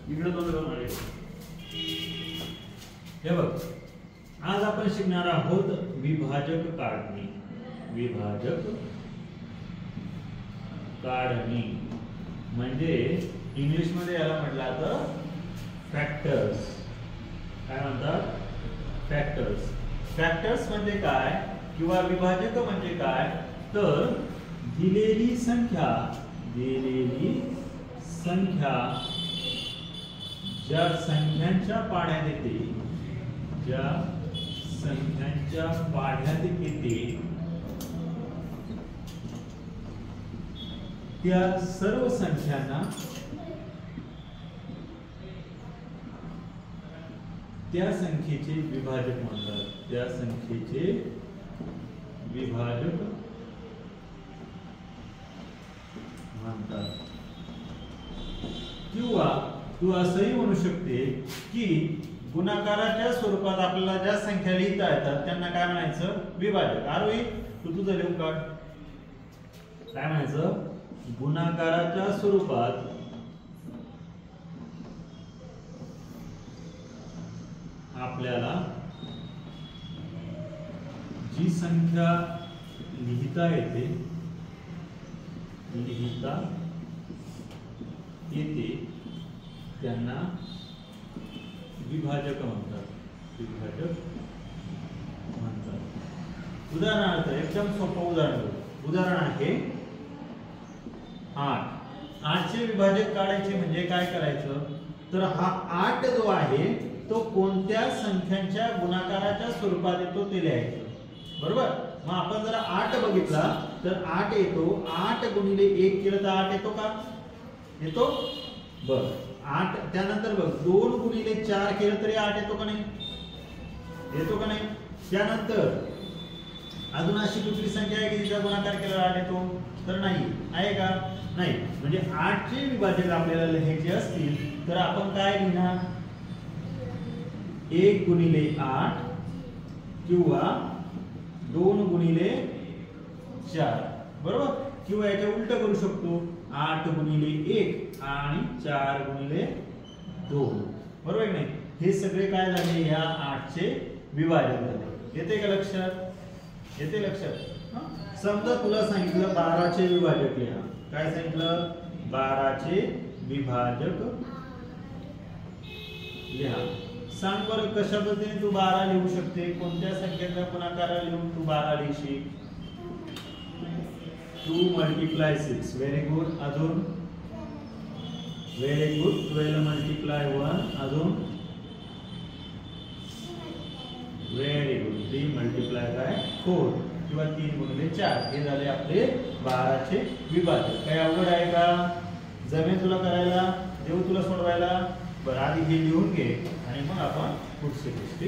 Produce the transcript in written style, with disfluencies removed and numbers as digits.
इकडे तोंड करून आले. हे बघ, आज आपण शिकणार आहोत विभाजक काढणी. विभाजक काढणी म्हणजे इंग्लिश मध्ये याला म्हटलं जातं फॅक्टर्स. काय म्हणतात? फॅक्टर्स. फॅक्टर्स म्हणजे काय किंवा विभाजक म्हणजे काय तर दिलेली संख्या ज्या संख्यांच्या पाढ्यात येते त्या सर्व संख्यांना त्या संख्येचे विभाजक म्हणतात. त्या संख्येचे विभाजक म्हणतात. किंवा तू असंही म्हणू शकते की गुणाकाराच्या स्वरूपात आपल्याला ज्या संख्या लिहिता येतात त्यांना काय म्हणायचं? विभाजक. आरोही तू तुझं लिहून काढ. काय म्हणायचं? गुणाकाराच्या स्वरूपात आपल्याला जी संख्या लिहिता येते त्यांना विभाजक म्हणतात. उदाहरणार्थ एकदम सोपं उदाहरण आहे 8. 8 चे विभाजक काढायचे म्हणजे काय करायचं तर हा 8 जो आहे तो कोणत्या संख्यांच्या गुणाकाराच्या स्वरूपात येतो ते लिहायचं. बरोबर. मग आपण जर 8 बघितला तर 8 येतो. 8 गुणिले 1 केलं तर 8 येतो का? येतो. बर 8. त्यानंतर बघ 2 गुणिले 4 केलं तरी 8 येतो का नाही? येतो का नाही? त्यानंतर अजून अशी कुठली संख्या आहे की तिचा गुणाकार केला 8 येतो? तर नाही. आहे का? नाही. म्हणजे 8 चे विभाजक आपल्याला लिहायचे असतील तर आपण काय लिहिणार? 1 गुणिले 8 किंवा 2 गुणिले 4. बरोबर. किंवा याच्या उलट करू शकतो 8 गुणिले 1 आणि 4 गुणिले 2. बरोबर नाही? हे सगळे काय झाले? या 8 चे विभाजक झाले. येते का लक्षात? येते लक्षात? समजा तुला सांगितलं 12 चे विभाजक लिहा. काय सांगितलं? 12 चे विभाजक लिहा. सांग बरं कशा पद्धतीने तू 12 लिहू शकते? कोणत्या संख्येचा गुणाकार लिहून तू 12 लिहिशील? 2 × 6. Very good. अजून? Very good. 12 × 1. अजून? Very good. 3 × 4 किंवा 3 गुणिले 4. हे झाले आपले 12 चे विभाजक. काही अवघड आहे का? जमेल तुला करायला? देऊ तुला सोडवायला? बरं आधी हे लिहून घे आणि मग आपण पुढची गोष्टी